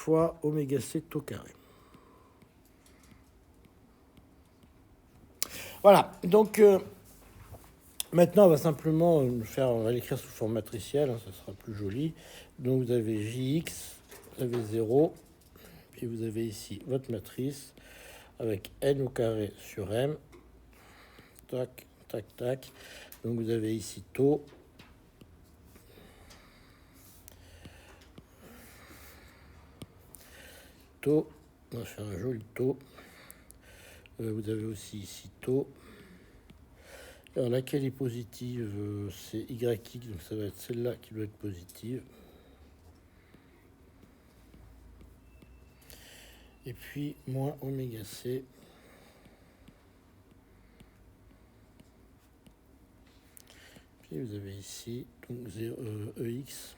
fois oméga C tau carré. Voilà, donc maintenant on va simplement on va l'écrire sous forme matricielle, hein, ça sera plus joli. Donc vous avez JX, vous avez 0, puis vous avez ici votre matrice avec N au carré sur M. Tac, tac, tac. Donc vous avez ici tau. Tau, on va faire un joli tau. Vous avez aussi ici tau. Alors laquelle est positive? C'est YX, donc ça va être celle-là qui doit être positive. Et puis moins oméga C. Puis vous avez ici donc EX.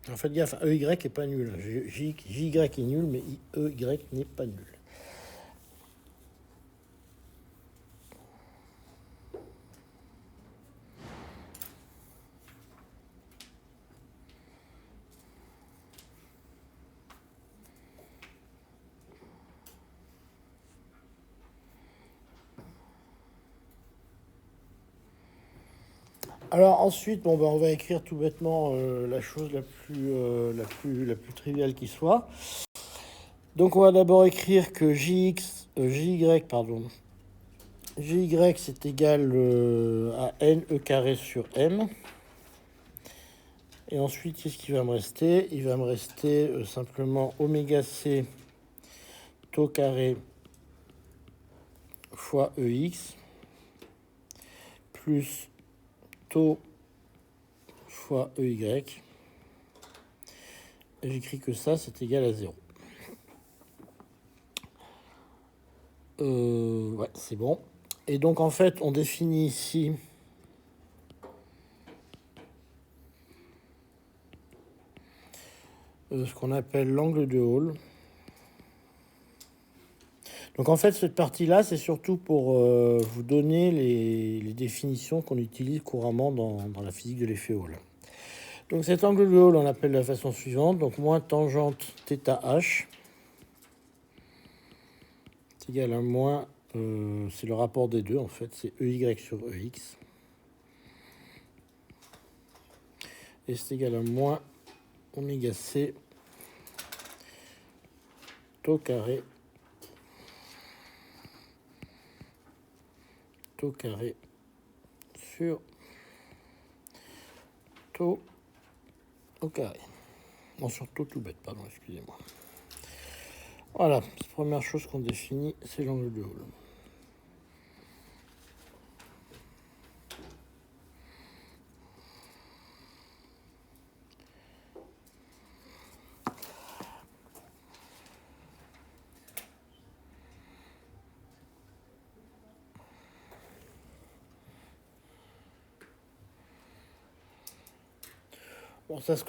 En fait, gaffe, EY est pas nul. JY est nul, mais EY n'est pas nul. Alors ensuite, bon, on va écrire tout bêtement la chose la plus triviale qui soit. Donc on va d'abord écrire que JY c'est égal à N E carré sur M. Et ensuite, qu'est-ce qui va me rester? Il va me rester simplement oméga C tau carré fois EX plus tau fois EY. Et j'écris que ça, c'est égal à 0. Ouais, c'est bon. Et donc, en fait, on définit ici ce qu'on appelle l'angle de Hall. Donc, en fait, cette partie-là, c'est surtout pour vous donner les définitions qu'on utilise couramment dans la physique de l'effet Hall. Donc, cet angle de Hall, on l'appelle de la façon suivante. Donc, moins tangente θ h, c'est égal à moins... c'est le rapport des deux, en fait. C'est EY sur EX. Et c'est égal à moins oméga C tau carré sur tau au carré. Non, sur tau tout bête, pardon, excusez-moi. Voilà, la première chose qu'on définit, c'est l'angle de Hall. Bon, ça se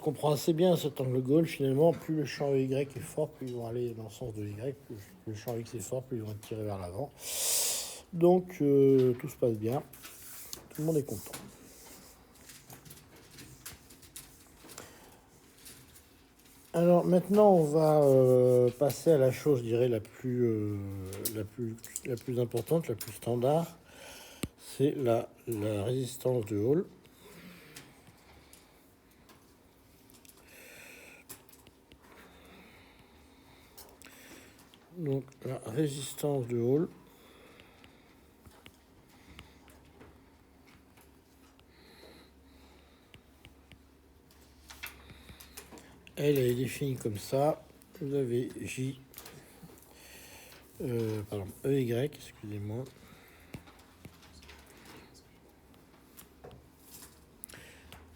comprend assez bien, cet angle de Hall. Finalement, plus le champ EY est fort, plus ils vont aller dans le sens de Y. Plus le champ X est fort, plus ils vont être tirés vers l'avant. Donc, tout se passe bien. Tout le monde est content. Alors, maintenant, on va passer à la chose, je dirais, la plus importante, la plus standard. C'est la résistance de Hall. Donc la résistance de Hall, elle est définie comme ça. Vous avez EY, excusez-moi.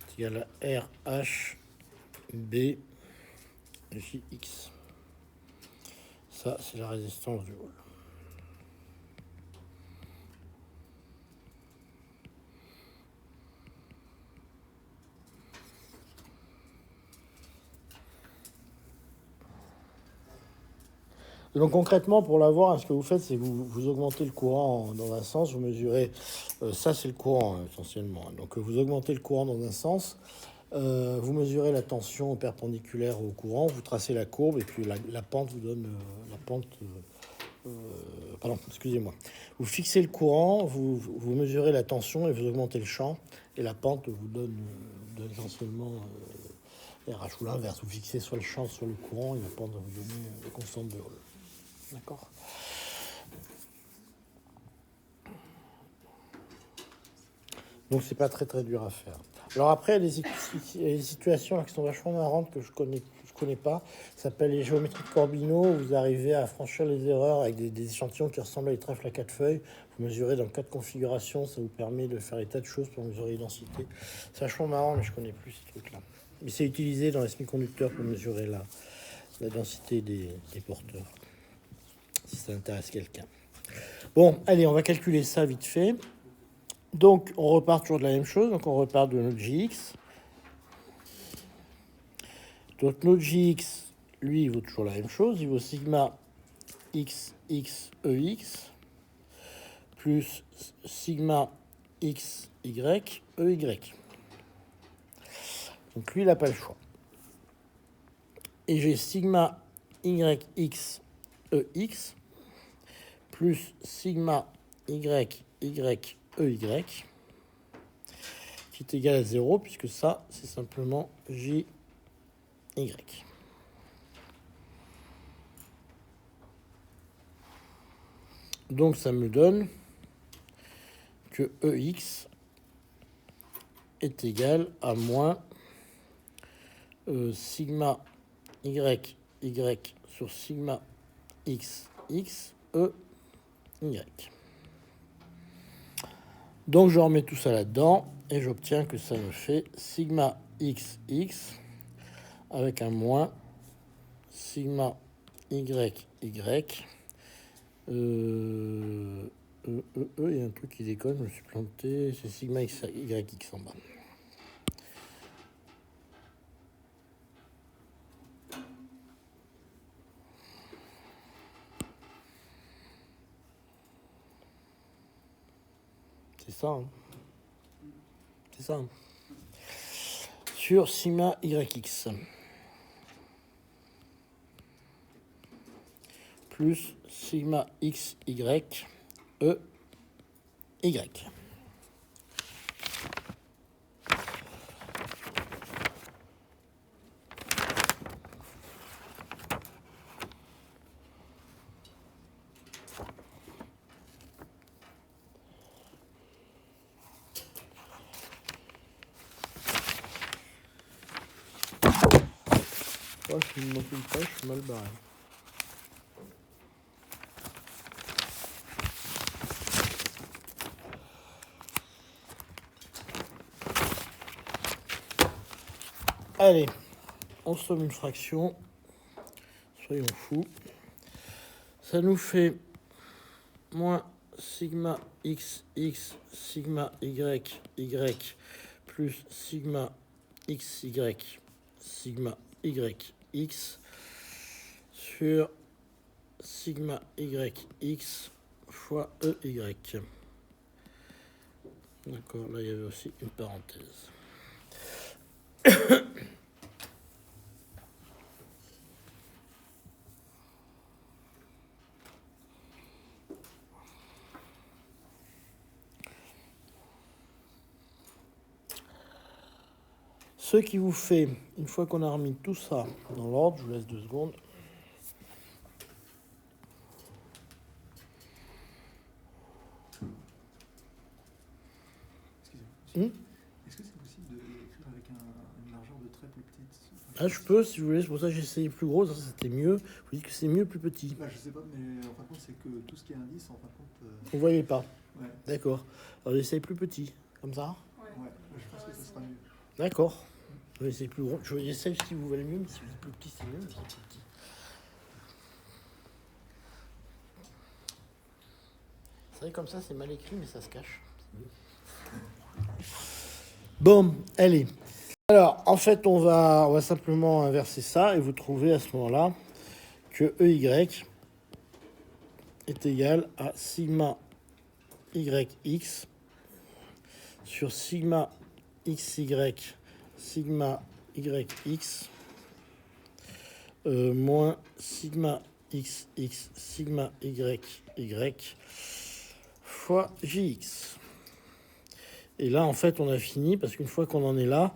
C'est égal à RH B JX. Ça, c'est la résistance du Hall. Donc concrètement, pour l'avoir, ce que vous faites, c'est que vous augmentez le courant dans un sens, vous mesurez, ça c'est le courant essentiellement. Donc vous augmentez le courant dans un sens, Vous mesurez la tension perpendiculaire au courant, vous tracez la courbe et puis la pente vous donne la pente. Pardon, excusez-moi. Vous fixez le courant, vous mesurez la tension et vous augmentez le champ et la pente vous donne essentiellement RH ou l'inverse. Vous fixez soit le champ, soit le courant et la pente va vous donner la constante de Hall. D'accord. Donc c'est pas très dur à faire. Alors après, il y a des situations là, qui sont vachement marrantes que je connais pas. Ça s'appelle les géométries de Corbino. Vous arrivez à franchir les erreurs avec des échantillons qui ressemblent à des trèfles à 4 feuilles. Vous mesurez dans 4 configurations. Ça vous permet de faire des tas de choses pour mesurer les densités. C'est vachement marrant, mais je connais plus ces trucs-là. Mais c'est utilisé dans les semi-conducteurs pour mesurer la densité des porteurs, si ça intéresse quelqu'un. Bon, allez, on va calculer ça vite fait. Donc, on repart toujours de la même chose. Donc, on repart de notre JX. Donc, notre JX, lui, il vaut toujours la même chose. Il vaut sigma XXEX plus sigma XY EY. Donc, lui, il n'a pas le choix. Et j'ai sigma YX EX plus sigma YY EY qui est égal à 0 puisque ça c'est simplement JY. Donc ça me donne que EX est égal à moins sigma YY sur sigma XX EY. Donc je remets tout ça là-dedans et j'obtiens que ça me fait sigma XX avec un moins sigma YY. Il y a un truc qui déconne, je me suis planté, c'est sigma YX en bas. C'est ça, hein. C'est ça. Hein. Sur sigma YX. Plus sigma XY EY. Oh, je me manque une page, je suis mal barré. Allez, on somme une fraction. Soyons fous. Ça nous fait moins sigma XX sigma YY plus sigma XY sigma YX sur sigma YX fois EY. D'accord, là il y avait aussi une parenthèse. Ce qui vous fait, une fois qu'on a remis tout ça dans l'ordre, je vous laisse 2 secondes. Excusez-moi. Est-ce que c'est possible d'écrire avec une largeur de trait plus petite? Ah, je peux, si vous voulez, c'est pour ça que j'ai essayé plus gros, ça c'était mieux. Vous dites que c'est mieux plus petit. Bah, je sais pas, mais en fin de compte, c'est que tout ce qui est indice, en fin de compte. Vous voyez pas. Ouais. D'accord. Alors j'essaye plus petit, comme ça. Ouais, je pense que ça sera mieux. D'accord. Je vais essayer plus gros. Je vais essayer si vous voulez mieux, mais si vous êtes plus petit, c'est mieux. Mais c'est plus petit. C'est vrai, comme ça, c'est mal écrit, mais ça se cache. Bon, allez. Alors, en fait, on va simplement inverser ça et vous trouvez à ce moment-là que EY est égal à sigma YX sur sigma XY sigma yx moins sigma xx sigma yy fois jx. Et là, en fait, on a fini, parce qu'une fois qu'on en est là,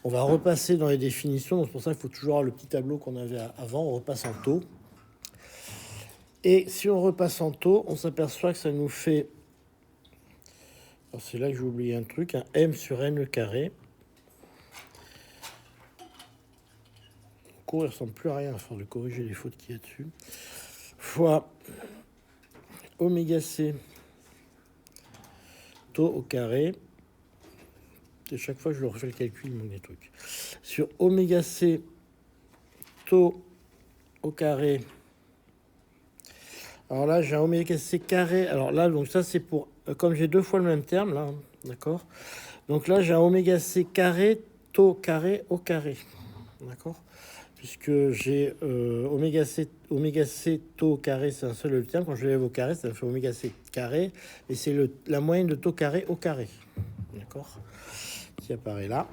on va repasser dans les définitions. Donc, c'est pour ça qu'il faut toujours avoir le petit tableau qu'on avait avant. On repasse en taux. Et si on repasse en taux, on s'aperçoit que ça nous fait... Alors, c'est là que j'ai oublié un truc. Un m sur n carré. Le cours, il ne ressemble plus à rien à force de corriger les fautes qu'il y a dessus. Fois oméga c taux au carré. Et chaque fois que je le refais le calcul, il manque des trucs. Sur oméga c taux au carré. Alors là, j'ai un oméga c carré. Alors là, donc ça, c'est pour... Comme j'ai deux fois le même terme, là, d'accord. Donc là, j'ai un oméga c carré taux carré au carré. D'accord. Puisque j'ai oméga c taux carré, c'est un seul terme. Quand je lève au carré, ça fait oméga c carré. Et c'est la moyenne de taux carré au carré. D'accord. Qui apparaît là.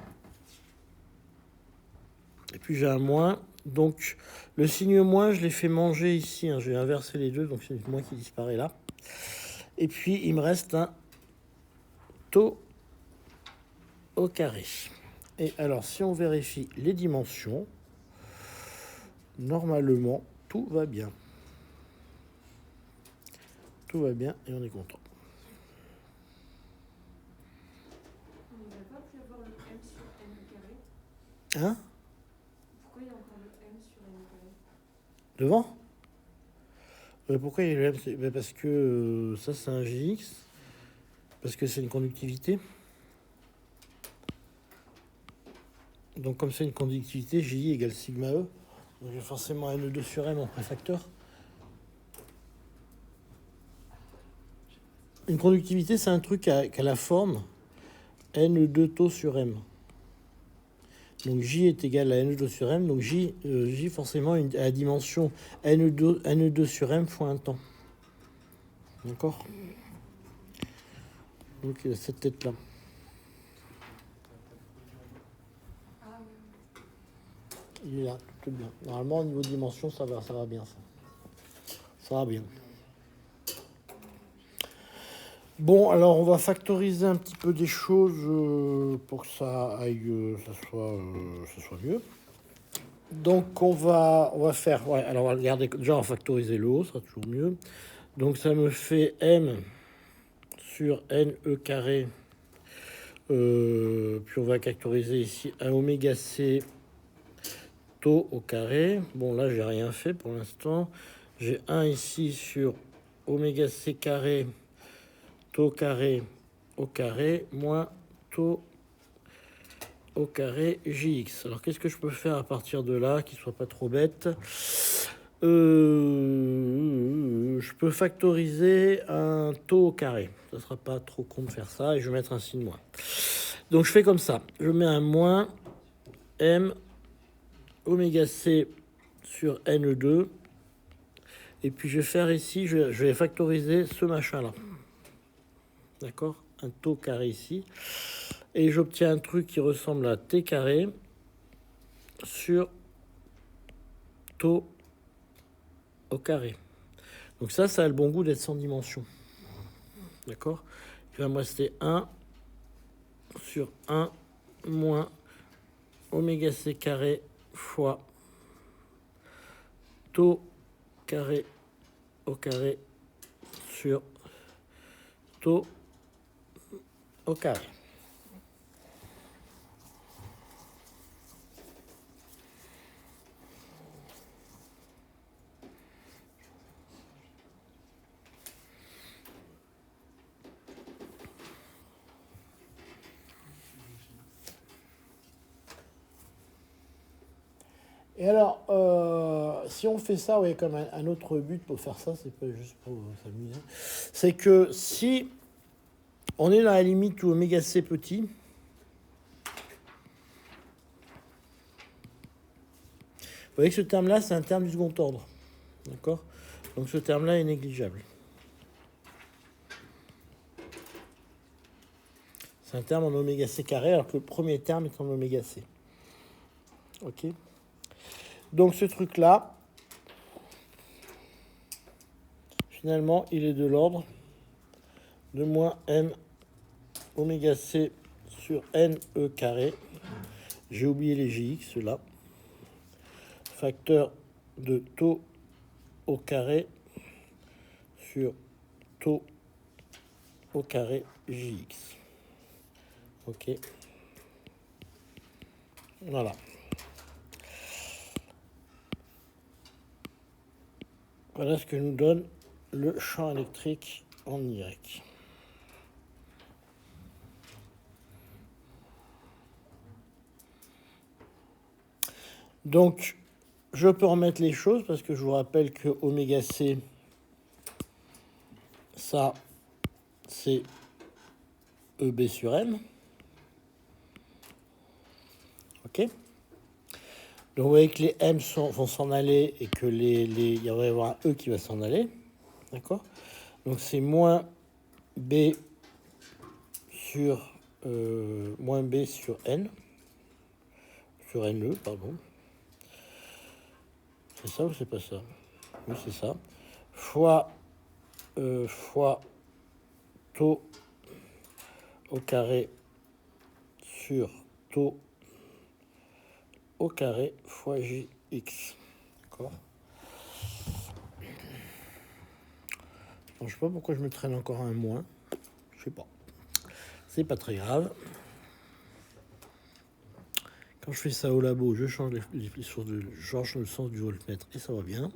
Et puis j'ai un moins. Donc le signe moins, je l'ai fait manger ici. Hein. Je vais inverser les deux, donc c'est le moins qui disparaît là. Et puis il me reste un taux au carré. Et alors si on vérifie les dimensions, normalement tout va bien. Tout va bien et on est content. On ne va pas plus avoir le m sur n carré. Hein? Pourquoi il y a encore le m sur n carré? Devant? Pourquoi il y a le M? Parce que ça c'est un Gx. Parce que c'est une conductivité. Donc comme c'est une conductivité, Ji égale sigma E. Donc j'ai forcément N2 sur M en préfacteur. Une conductivité, c'est un truc qui a la forme N2 taux sur M. Donc J est égal à N2 sur M. Donc J forcément a la dimension N2 sur M fois un temps. D'accord. Donc cette tête-là. Il est là, tout bien. Normalement, au niveau de dimension, ça va bien. Ça va bien. Bon, alors on va factoriser un petit peu des choses pour que ça aille, ça soit mieux. Donc on va faire, ouais, alors on va regarder, déjà on va factoriser le haut, ça sera toujours mieux. Donc ça me fait m sur NE carré, puis on va factoriser ici un oméga c taux au carré. Bon là j'ai rien fait pour l'instant. J'ai 1 ici sur oméga c carré taux carré au carré moins taux au carré jx. Alors qu'est-ce que je peux faire à partir de là qui soit pas trop bête? Je peux factoriser un taux au carré. Ça sera pas trop con de faire ça et je vais mettre un signe moins. Donc je fais comme ça. Je mets un moins m oméga c sur n2 et puis je vais faire ici, je vais factoriser ce machin là. D'accord, un taux carré ici. Et j'obtiens un truc qui ressemble à t carré sur taux au carré. Donc ça a le bon goût d'être sans dimension. D'accord. Il va me rester 1 sur 1 moins oméga c carré fois taux carré au carré sur taux au carré. Et alors, si on fait ça, ouais, comme un autre but pour faire ça, c'est pas juste pour s'amuser, c'est que si on est dans la limite où oméga c petit, vous voyez que ce terme-là, c'est un terme du second ordre. D'accord. Donc ce terme-là est négligeable. C'est un terme en oméga c carré, alors que le premier terme est en oméga c. Ok. Donc ce truc-là, finalement, il est de l'ordre de moins m oméga c sur n e carré. J'ai oublié les gx là. Facteur de taux au carré sur taux au carré jx. Ok. Voilà. Voilà ce que nous donne le champ électrique en Y. Donc, je peux remettre les choses parce que je vous rappelle que oméga c, ça, c'est EB sur M. Ok. Donc, vous voyez que les M vont s'en aller et que il va y avoir un E qui va s'en aller. D'accord. Donc, c'est moins B sur moins B sur N. Sur NE, pardon. C'est ça ou c'est pas ça? Oui, c'est ça. Fois taux au carré sur taux au carré fois Jx. D'accord. Je ne sais pas pourquoi je me traîne encore un moins. Je sais pas. C'est pas très grave. Quand je fais ça au labo, je change les sources change le sens du voltmètre et ça va bien.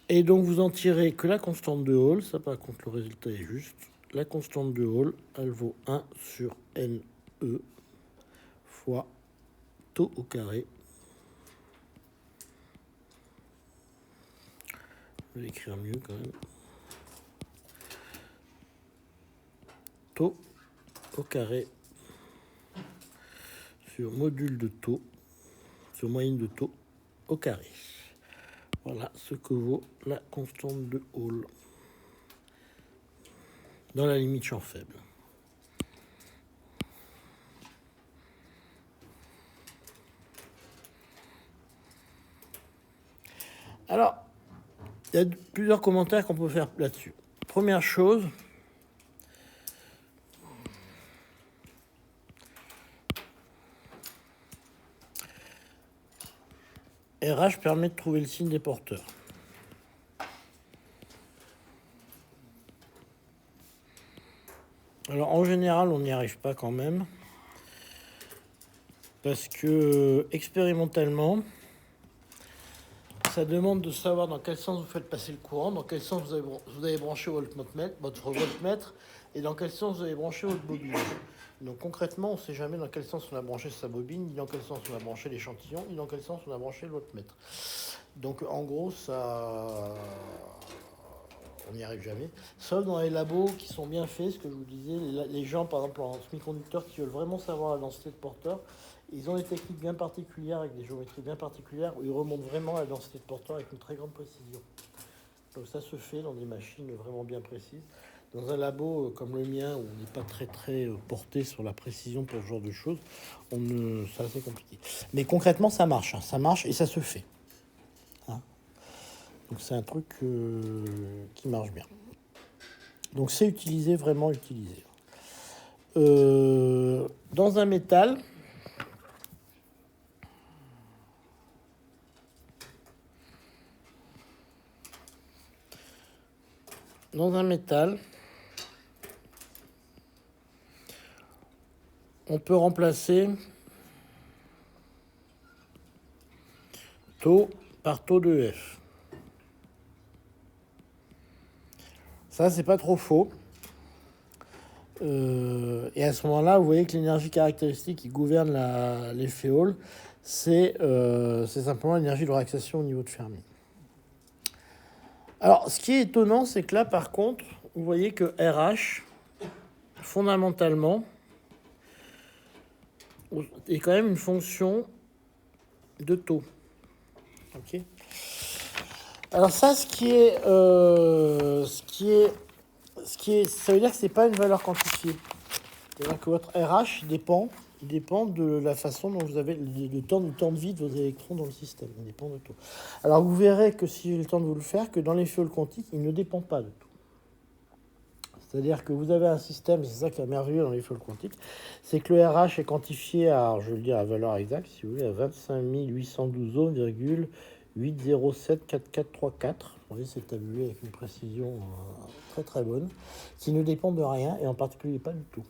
Et donc vous en tirez que la constante de Hall, ça par contre le résultat est juste. La constante de Hall, elle vaut 1 sur NE fois taux au carré. Je vais l'écrire mieux quand même. Taux au carré sur module de taux, sur moyenne de taux au carré. Voilà ce que vaut la constante de Hall dans la limite champ faible. Alors, il y a plusieurs commentaires qu'on peut faire là-dessus. Première chose, RH permet de trouver le signe des porteurs. Alors, en général, on n'y arrive pas quand même. Parce que, expérimentalement, ça demande de savoir dans quel sens vous faites passer le courant, dans quel sens vous avez branché votre voltmètre, et dans quel sens vous avez branché votre bobine. Donc concrètement, on ne sait jamais dans quel sens on a branché sa bobine, ni dans quel sens on a branché l'échantillon, ni dans quel sens on a branché le voltmètre. Donc en gros, ça... on n'y arrive jamais. Sauf dans les labos qui sont bien faits, ce que je vous disais, les gens par exemple en semi-conducteur qui veulent vraiment savoir la densité de porteur, ils ont des techniques bien particulières avec des géométries bien particulières où ils remontent vraiment la densité de porteur avec une très grande précision. Donc ça se fait dans des machines vraiment bien précises. Dans un labo comme le mien, où on n'est pas très porté sur la précision pour ce genre de choses, c'est assez compliqué. Mais concrètement, ça marche. Hein. Ça marche et ça se fait. Hein. Donc c'est un truc qui marche bien. Donc c'est utilisé, vraiment utilisé. Dans un métal... Dans un métal, on peut remplacer taux par taux de F. Ça, c'est pas trop faux. Et à ce moment-là, vous voyez que l'énergie caractéristique qui gouverne l'effet Hall, c'est simplement l'énergie de relaxation au niveau de Fermi. Alors, ce qui est étonnant, c'est que là, par contre, vous voyez que RH, fondamentalement, est quand même une fonction de taux. Ok. Alors ça, ça veut dire que c'est pas une valeur quantifiée. C'est-à-dire que votre RH dépend Il dépend de la façon dont vous avez le temps de vie de vos électrons dans le système. Il dépend de tout. Alors vous verrez que si j'ai le temps de vous le faire, que dans les fioles quantiques, il ne dépend pas de tout. C'est-à-dire que vous avez un système, c'est ça qui est merveilleux dans les fioles quantiques, c'est que le RH est quantifié à, je vais le dire à valeur exacte, si vous voulez, à 25 812 ohms,8074434. Vous voyez, c'est tabulé avec une précision très très bonne, qui ne dépend de rien, et en particulier pas du tout.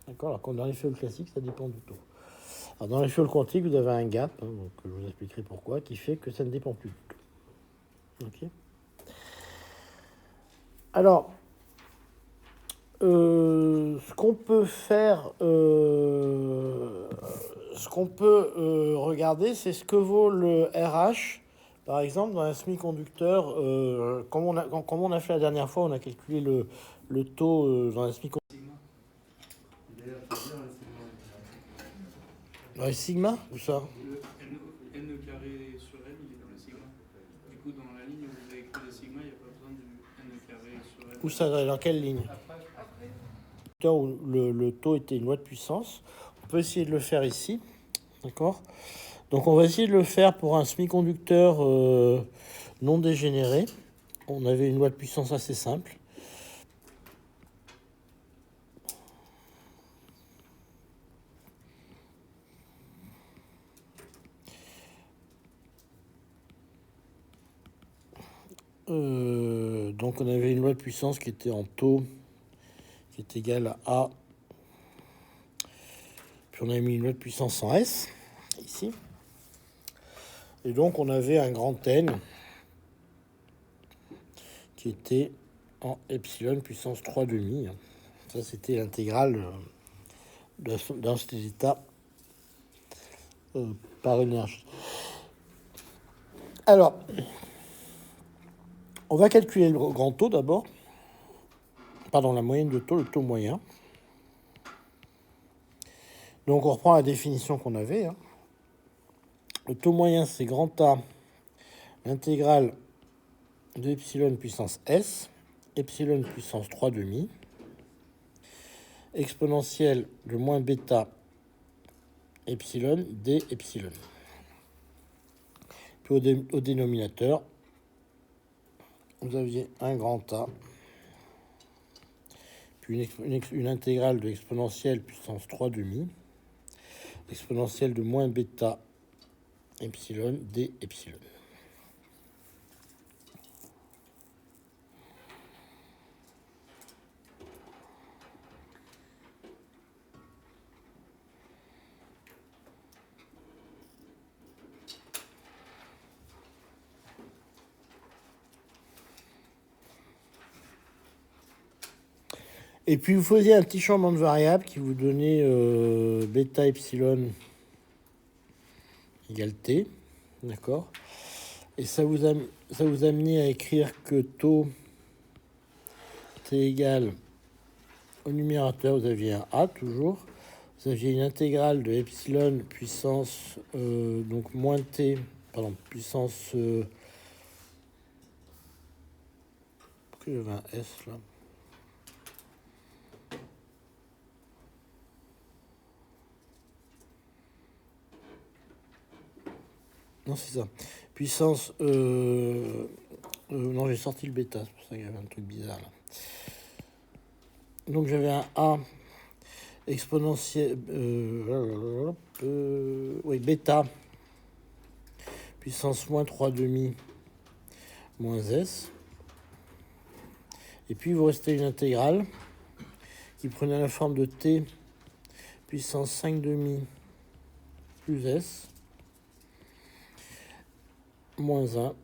D'accord. Alors quand dans les fioles classiques, ça dépend du tout. Alors dans les fioles quantiques, vous avez un gap, hein, donc je vous expliquerai pourquoi, qui fait que ça ne dépend plus du tout. Ok. Alors, ce qu'on peut faire, ce qu'on peut regarder, c'est ce que vaut le RH. Par exemple, dans un semi-conducteur, comme on a fait la dernière fois, on a calculé le taux dans un semi-conducteur. Sigma. D'ailleurs, il faut dire le segment. Dans les sigma, ou ça? Le n carré sur n, il est dans le sigma. Du coup, dans la ligne où vous avez écrit le sigma, il n'y a pas besoin du n carré sur n. Où ça? Dans quelle ligne? Où le taux était une loi de puissance. On peut essayer de le faire ici. D'accord. Donc on va essayer de le faire pour un semi-conducteur non dégénéré. On avait une loi de puissance assez simple. Donc on avait une loi de puissance qui était en taux, qui est égale à A. Puis on a mis une loi de puissance en S, ici. Et donc on avait un grand N qui était en epsilon puissance 3 demi. Ça c'était l'intégrale d'un d'état par énergie. Alors, on va calculer le grand taux d'abord. Pardon, la moyenne de taux, le taux moyen. Donc on reprend la définition qu'on avait. Hein. Le taux moyen, c'est grand A, l'intégrale de epsilon puissance S, epsilon puissance 3 demi, exponentielle de moins bêta epsilon d epsilon. Puis au dénominateur, vous aviez un grand A, puis une intégrale de exponentielle puissance 3 demi, exponentielle de moins bêta epsilon d epsilon. Et puis vous faisiez un petit changement de variable qui vous donnait bêta epsilon égale t, d'accord. Et ça vous amenait à écrire que taux t égale au numérateur, vous aviez un a toujours, vous aviez une intégrale de epsilon puissance donc moins t, pardon, puissance pourquoi il y avait un s là? Non, c'est ça. Puissance. Non, j'ai sorti le bêta, c'est pour ça qu'il y avait un truc bizarre là. Donc j'avais un A exponentiel. Oui, bêta. Puissance moins 3 demi moins S. Et puis il vous restait une intégrale qui prenait la forme de T puissance 5 demi plus S. Moins 1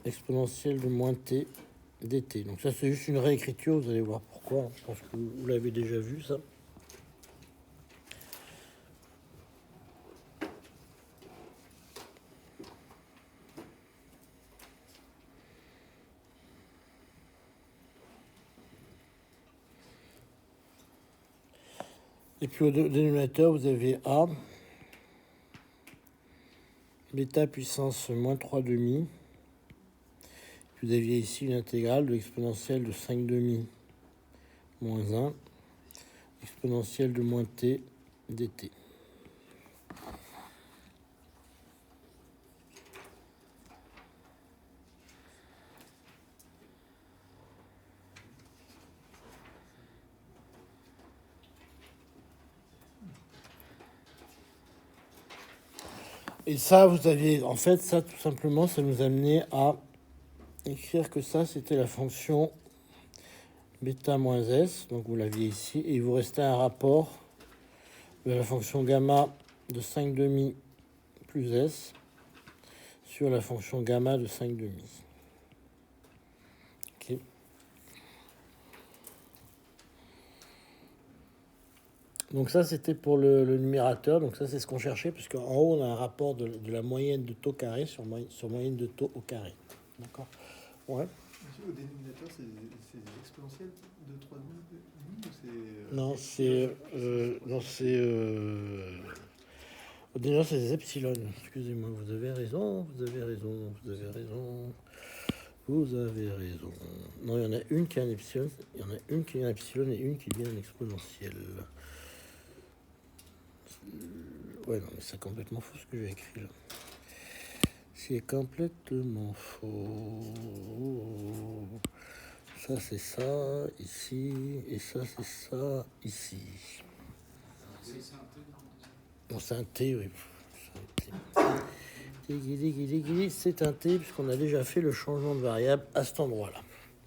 exponentielle de moins t dt. Donc ça c'est juste une réécriture, vous allez voir pourquoi. Je pense que vous l'avez déjà vu ça. Et puis au dénominateur vous avez A bêta puissance moins 3 demi. Vous aviez ici une intégrale de l'exponentielle de 5 demi moins 1, exponentielle de moins t dt. Et ça, vous aviez, en fait, ça, tout simplement, ça nous amenait à écrire que ça, c'était la fonction bêta moins s, donc vous l'aviez ici, et il vous restait un rapport de la fonction gamma de 5 demi plus s sur la fonction gamma de 5 demi. Ok. Donc ça, c'était pour le numérateur. Donc ça, c'est ce qu'on cherchait, puisqu'en haut, on a un rapport de la moyenne de taux carré sur moyenne de taux au carré. D'accord. Ouais. Au dénominateur, c'est des exponentielles de 3 ou c'est... Non, c'est... Au dénominateur, c'est des epsilon. Excusez-moi, vous avez raison, vous avez raison, vous avez raison. Vous avez raison. Non, il y en a une qui est un epsilon, il y en a une qui est un epsilon et une qui est bien un exponentiel. Ouais, non, mais c'est complètement faux ce que j'ai écrit là. C'est complètement faux. Ça, c'est ça, ici, et ça, c'est ça, ici. Non, c'est un T, oui. C'est un T, puisqu'on a déjà fait le changement de variable à cet endroit-là.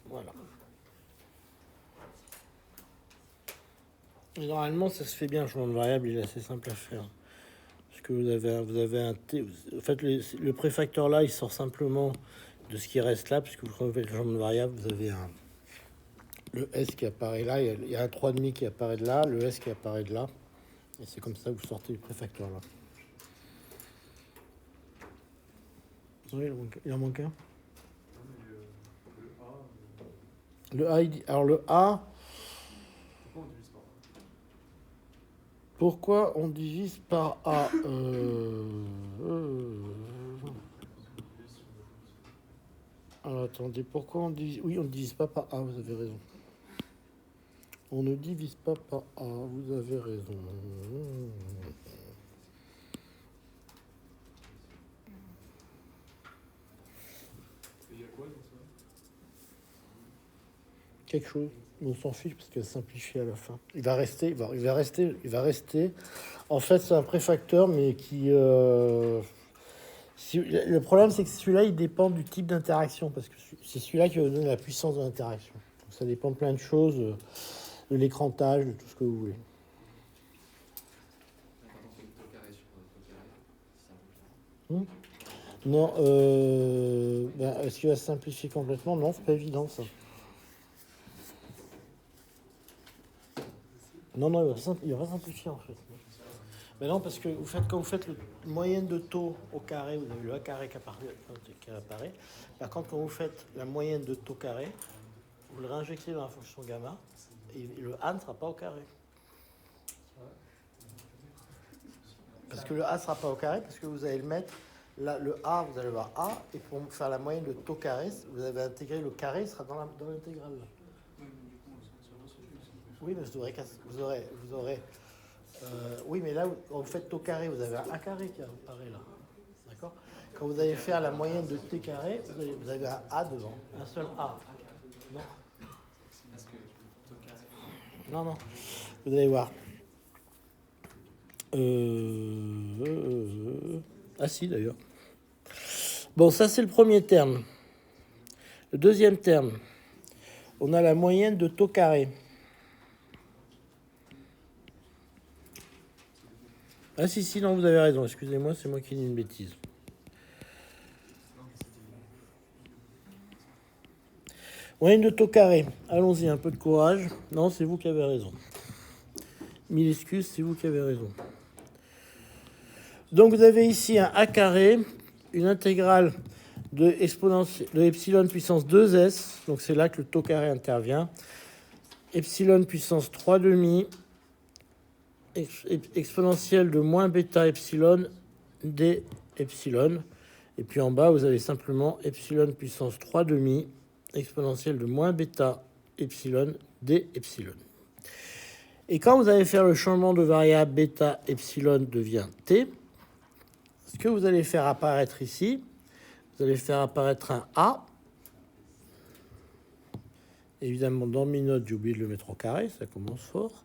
Voilà. Et normalement, ça se fait bien, le changement de variable, il est assez simple à faire. Parce que vous avez un T. En fait, le préfacteur là, il sort simplement de ce qui reste là, puisque quand vous faites le changement de variable, vous avez le S qui apparaît là, il y a un 3,5 qui apparaît de là, le S qui apparaît de là. Et c'est comme ça que vous sortez le préfacteur là. Oui, il en manque un. Le A, alors le A, pourquoi on divise par A? Alors attendez, pourquoi on divise? Oui, on ne divise pas par A, vous avez raison. On ne divise pas par A, vous avez raison. Il y a quoi dans ça? Quelque chose, on s'en fiche parce qu'elle simplifie à la fin. Il va rester. En fait, c'est un préfacteur, mais qui... le problème, c'est que celui-là, il dépend du type d'interaction, parce que c'est celui-là qui va donner la puissance de l'interaction. Donc, ça dépend de plein de choses, de l'écrantage, de tout ce que vous voulez. Non, est-ce qu'il va se simplifier complètement? Non, c'est pas évident, ça. Non, il va simplifier, en fait. Mais non, parce que quand vous faites la moyenne de taux au carré, vous avez le A carré qui apparaît. Par contre, quand vous faites la moyenne de taux carré, vous le réinjectez dans la fonction gamma, et le A ne sera pas au carré. Parce que le A ne sera pas au carré, parce que vous allez le mettre, là, le A, vous allez avoir A, et pour faire la moyenne de taux carré, vous avez intégré le carré, il sera dans l'intégrale. Oui, mais vous aurez oui, mais là, quand vous faites taux carré, vous avez un A carré qui apparaît là. D'accord? Quand vous allez faire la moyenne de T carré, vous avez un A devant. Un seul A. Non. Non. Vous allez voir. Ah si, d'ailleurs. Bon, ça, c'est le premier terme. Le deuxième terme, on a la moyenne de taux carré. Ah si, non, vous avez raison, excusez-moi, c'est moi qui dis une bêtise. Moyenne de taux carré, allons-y, un peu de courage. Non, c'est vous qui avez raison. 1000 excuses, c'est vous qui avez raison. Donc vous avez ici un A carré, une intégrale de epsilon puissance 2s, donc c'est là que le taux carré intervient. Epsilon puissance 3 demi, exponentielle de moins bêta epsilon d epsilon. Et puis en bas, vous avez simplement epsilon puissance 3 demi, exponentielle de moins bêta epsilon d epsilon. Et quand vous allez faire le changement de variable bêta epsilon devient t, ce que vous allez faire apparaître ici, vous allez faire apparaître un A. Évidemment, dans mes notes, j'ai oublié de le mettre au carré, ça commence fort.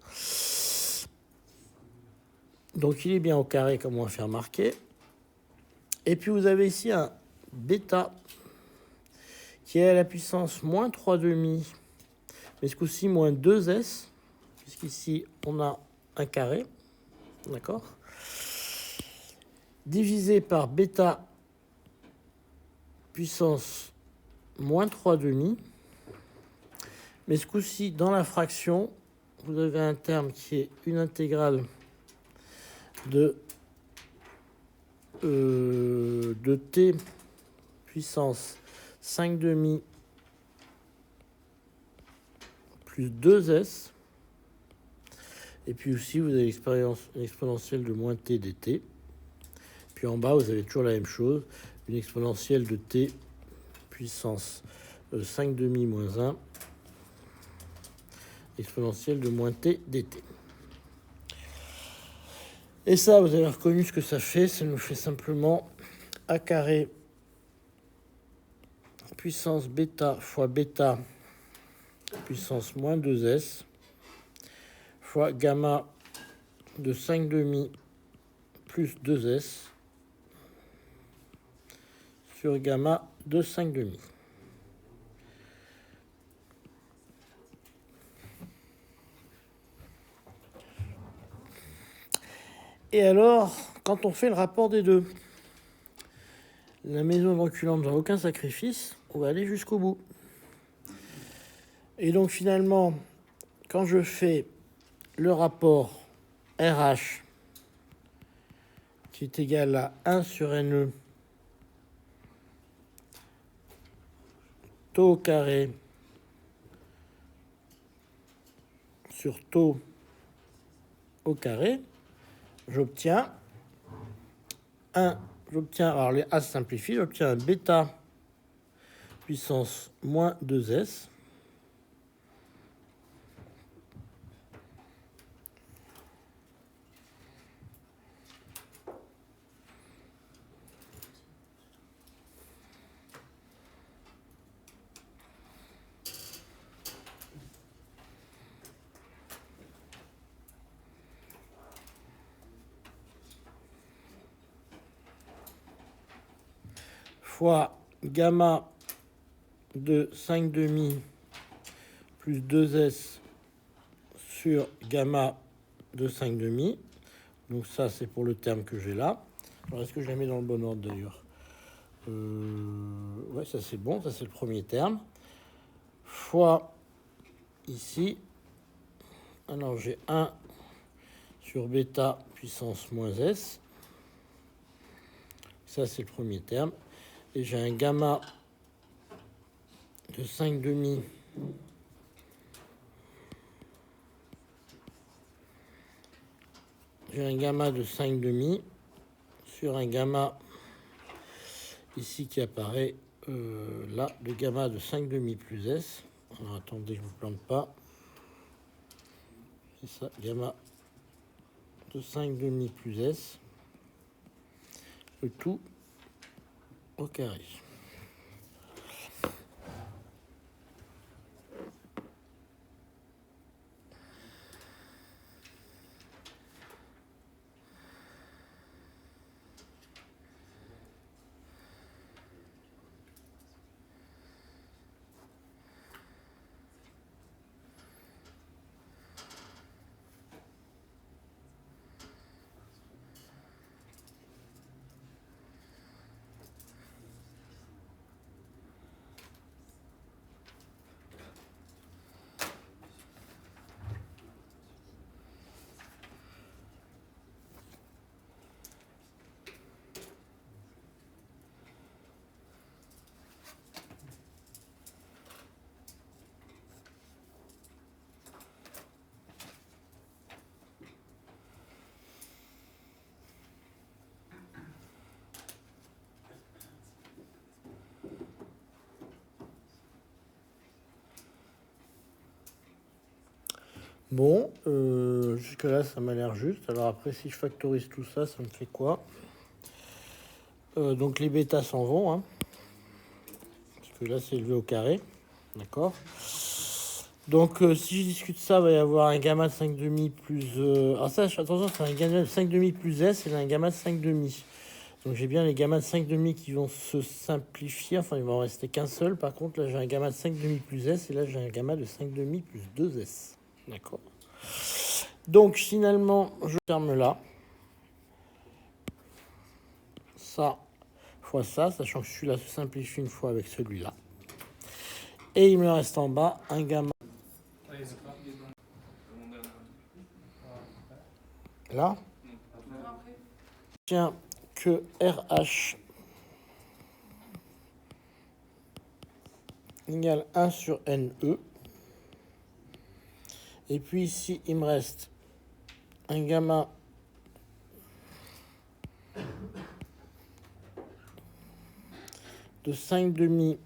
Donc il est bien au carré, comme on va faire marquer. Et puis vous avez ici un bêta qui est à la puissance moins 3,5, mais ce coup-ci moins 2s, puisqu'ici on a un carré, d'accord, divisé par bêta puissance moins 3,5, mais ce coup-ci dans la fraction, vous avez un terme qui est une intégrale de t puissance 5,5 plus 2s. Et puis aussi, vous avez l'exponentielle de moins t dt. Puis en bas, vous avez toujours la même chose, une exponentielle de t puissance 5,5 moins 1, exponentielle de moins t dt. Et ça, vous avez reconnu ce que ça fait. Ça nous fait simplement a carré puissance bêta fois bêta puissance moins 2s fois gamma de 5,5 plus 2s sur gamma de 5,5. Et alors, quand on fait le rapport des deux, la maison reculante n'a aucun sacrifice, on va aller jusqu'au bout. Et donc finalement, quand je fais le rapport RH qui est égal à 1 sur NE taux au carré sur taux au carré, j'obtiens alors les A se simplifient, j'obtiens un bêta puissance moins 2s fois gamma de 5,5 plus 2s sur gamma de 5,5. Donc ça, c'est pour le terme que j'ai là. Alors, est-ce que je la mets dans le bon ordre d'ailleurs? Ouais, ça c'est bon, ça c'est le premier terme. Fois ici, alors j'ai 1 sur bêta puissance moins s. Ça c'est le premier terme. Et j'ai un gamma de 5,5 j'ai un gamma de 5,5 sur un gamma ici qui apparaît là, le gamma de 5,5 plus s. Alors attendez, je ne vous plante pas. C'est ça, gamma de 5,5 plus s. Le tout au carré. Bon, jusque-là, ça m'a l'air juste. Alors après, si je factorise tout ça, ça me fait quoi? Donc les bêtas s'en vont, hein, parce que là, c'est élevé au carré. D'accord. Donc, si je discute ça, il va y avoir un gamma de 5,5 plus... alors ça, attention, c'est un gamma de 5,5 plus S, et là, un gamma de 5,5. Donc, j'ai bien les gammas de 5,5 qui vont se simplifier. Enfin, il va en rester qu'un seul. Par contre, là, j'ai un gamma de 5,5 plus S, et là, j'ai un gamma de 5,5 plus 2S. D'accord. Donc, finalement, je ferme là. Ça fois ça, sachant que celui-là se simplifie une fois avec celui-là. Et il me reste en bas un gamma. Ouais, c'est pas il est dans mon dernier. Là, Après, tiens que RH égale 1 sur NE. Et puis ici, il me reste un gamma de 5,5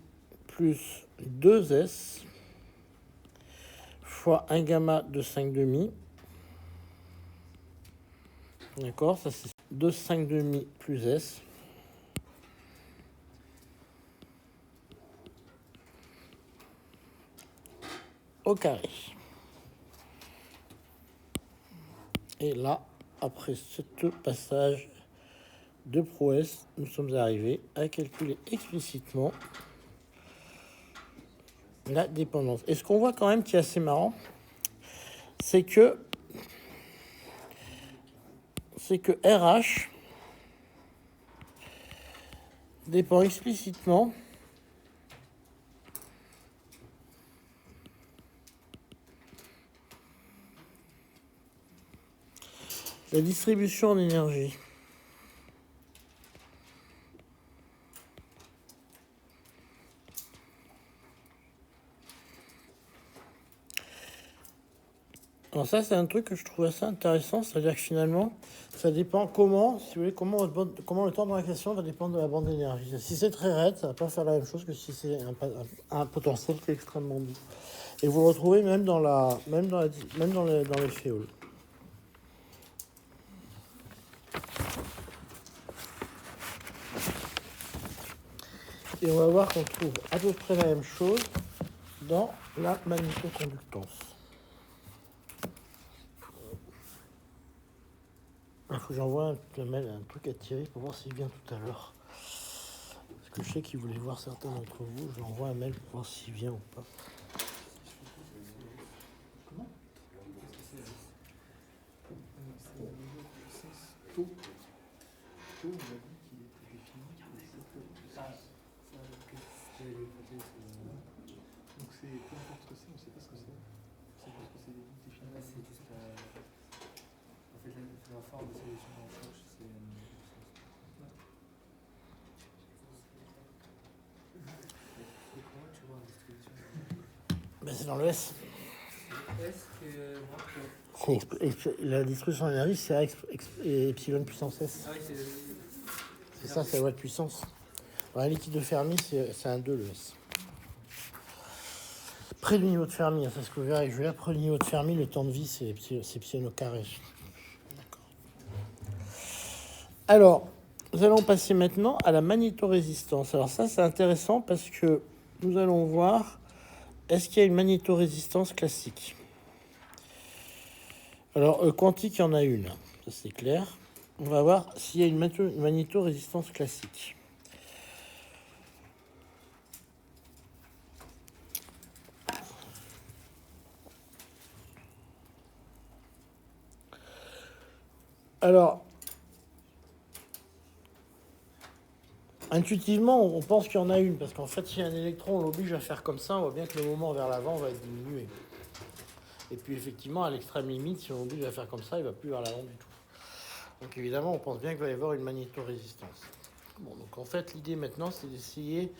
plus 2S fois un gamma de 5,5. D'accord, ça c'est 2 5,5 plus S. Au carré. Et là, après ce passage de prouesse, nous sommes arrivés à calculer explicitement la dépendance. Et ce qu'on voit quand même qui est assez marrant, c'est que RH dépend explicitement de la distribution en énergie. Alors ça, c'est un truc que je trouve assez intéressant, c'est-à-dire que finalement, ça dépend comment, si vous voulez, comment le temps de réaction va dépendre de la bande d'énergie. Si c'est très raide, ça va pas faire la même chose que si c'est un potentiel qui est extrêmement doux. Et vous le retrouvez même dans les féoles. Et on va voir qu'on trouve à peu près la même chose dans la magnétoconductance. Il faut que j'envoie un truc à Thierry pour voir s'il vient tout à l'heure. Parce que je sais qu'il voulait voir certains d'entre vous. Je lui envoie un mail pour voir s'il vient ou pas. Comment? C'est taux. Taux, on a dit qu'il était défini. Donc c'est peu importe ce que c'est, on ne sait pas ce que c'est. C'est parce que c'est défini. Là, c'est juste en fait, la forme de solution qu'on cherche, c'est. Et comment tu vois en distribution? Ben, c'est dans le S. Est-ce que. La distribution d'énergie, c'est A et epsilon puissance S. Ah oui, C'est ça, c'est la loi de puissance. Dans un liquide de Fermi, c'est un 2 le S. Près du niveau de Fermi, c'est ce que vous verrez. Je vais là, près du niveau de Fermi, le temps de vie, c'est epsilon au carré. D'accord. Alors, nous allons passer maintenant à la magnétorésistance. Alors ça, c'est intéressant parce que nous allons voir, est-ce qu'il y a une magnétorésistance classique? Alors, quantique, il y en a une, ça c'est clair. On va voir s'il y a une magnétorésistance classique. Alors, intuitivement, on pense qu'il y en a une, parce qu'en fait, si un électron l'oblige à faire comme ça, on voit bien que le moment vers l'avant va être diminué. Et puis effectivement, à l'extrême limite, si on l'oblige à faire comme ça, il ne va plus vers l'avant du tout. Donc évidemment, on pense bien qu'il va y avoir une magnétorésistance. Bon, donc en fait, l'idée maintenant, c'est d'essayer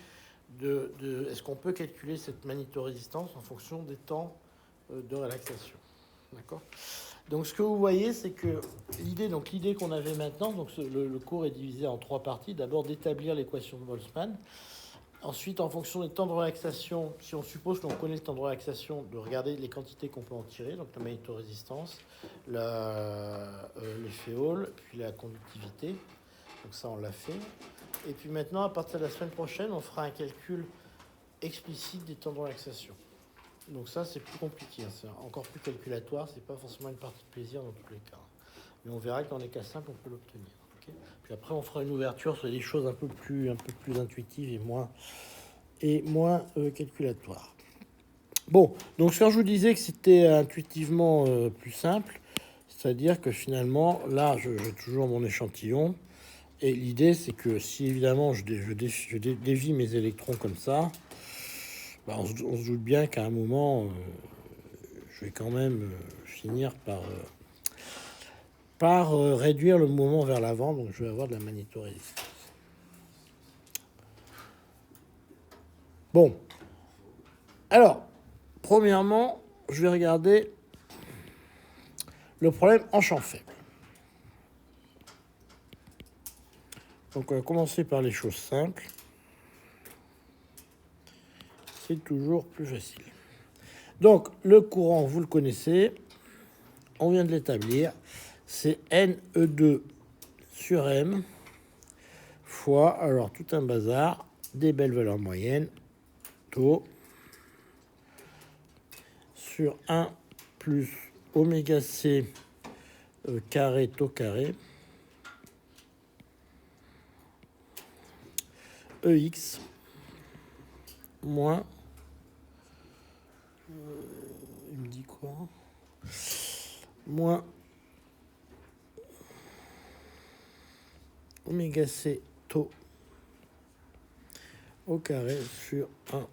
est-ce qu'on peut calculer cette magnétorésistance en fonction des temps de relaxation. D'accord ? Donc ce que vous voyez, c'est que l'idée qu'on avait maintenant, donc le cours est divisé en 3 parties. D'abord d'établir l'équation de Boltzmann. Ensuite, en fonction des temps de relaxation, si on suppose qu'on connaît le temps de relaxation, de regarder les quantités qu'on peut en tirer, donc la magnétorésistance, l'effet Hall, puis la conductivité. Donc ça, on l'a fait. Et puis maintenant, à partir de la semaine prochaine, on fera un calcul explicite des temps de relaxation. Donc ça, c'est plus compliqué, hein. C'est encore plus calculatoire, c'est pas forcément une partie de plaisir dans tous les cas. Mais on verra que dans les cas simples, on peut l'obtenir. Okay, puis après, on fera une ouverture sur des choses un peu plus intuitives et moins calculatoires. Bon, donc ce que je vous disais que c'était intuitivement plus simple, c'est-à-dire que finalement, là, j'ai toujours mon échantillon. Et l'idée, c'est que si évidemment je dévie mes électrons comme ça, bah, on se doute bien qu'à un moment, je vais quand même finir par réduire le mouvement vers l'avant, donc je vais avoir de la magnétorésistance. Bon, alors, premièrement, je vais regarder le problème en champ faible. Donc on va commencer par les choses simples. C'est toujours plus facile. Donc le courant, vous le connaissez, on vient de l'établir, c'est NE2 sur M fois, alors tout un bazar, des belles valeurs moyennes, taux, sur 1 plus oméga C carré taux carré, EX moins, il me dit quoi, moins oméga C taux au carré sur 1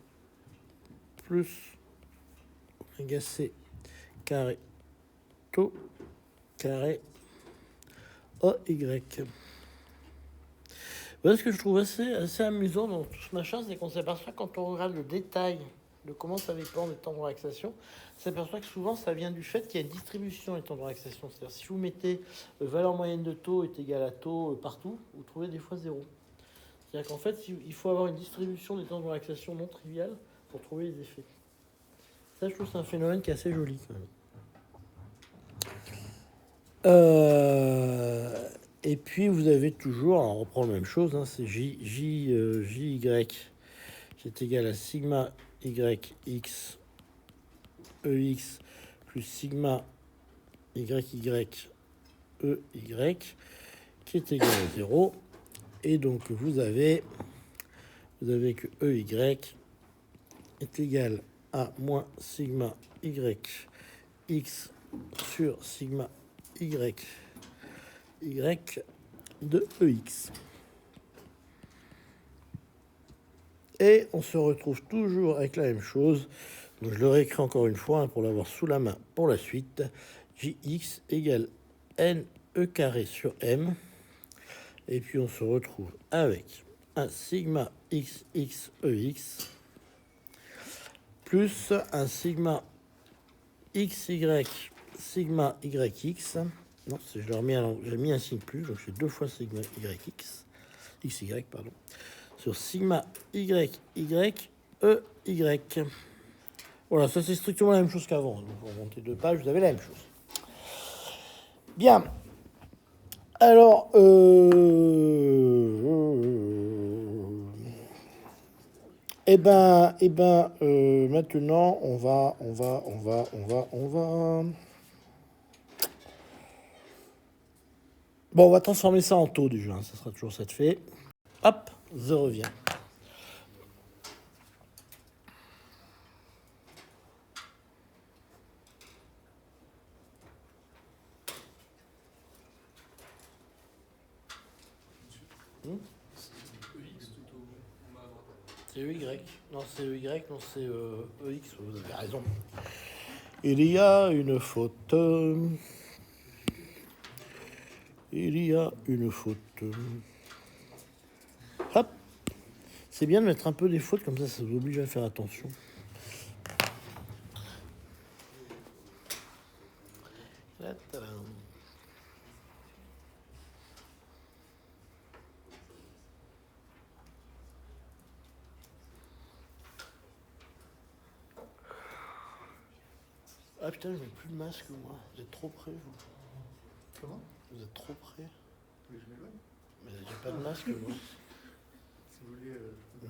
plus oméga C carré taux carré OY. Voilà ce que je trouve assez amusant dans tout ce machin, c'est qu'on s'aperçoit quand on regarde le détail de comment ça dépend des temps de relaxation, on s'aperçoit que souvent ça vient du fait qu'il y a une distribution des temps de relaxation. C'est-à-dire si vous mettez valeur moyenne de taux est égale à taux partout, vous trouvez des fois 0. C'est-à-dire qu'en fait, il faut avoir une distribution des temps de relaxation non triviale pour trouver les effets. Ça, je trouve que c'est un phénomène qui est assez joli quand même. Et puis vous avez toujours, alors on reprend la même chose, hein, c'est JY qui est égal à sigma YX EX plus sigma YY EY qui est égal à 0. Et donc vous avez que EY est égal à moins sigma YX sur sigma YY de EX. Et on se retrouve toujours avec la même chose. Donc je le réécris encore une fois hein, pour l'avoir sous la main pour la suite. JX égale NE carré sur M. Et puis on se retrouve avec un sigma XXEX plus un sigma XY sigma YX. Non, je leur j'ai mis un signe plus, donc j'ai 2 fois sigma XY, pardon, sur sigma YY EY. Voilà, ça c'est strictement la même chose qu'avant. Donc vous remontez 2 pages, vous avez la même chose. Bien. Alors, maintenant, on va. Bon, on va transformer ça en taux déjà, hein, ça sera toujours ça de fait. Hop, je reviens. C'est EY. Non, c'est EY, non, c'est EX. Vous avez raison. Il y a une faute. Il y a une faute. Hop. C'est bien de mettre un peu des fautes, comme ça vous oblige à faire attention. Ah putain, je mets plus de masque moi. Vous êtes trop près, vous. Comment? Vous êtes trop près. Oui, je m'éloigne. Mais j'ai pas de masque moi. Si vous voulez.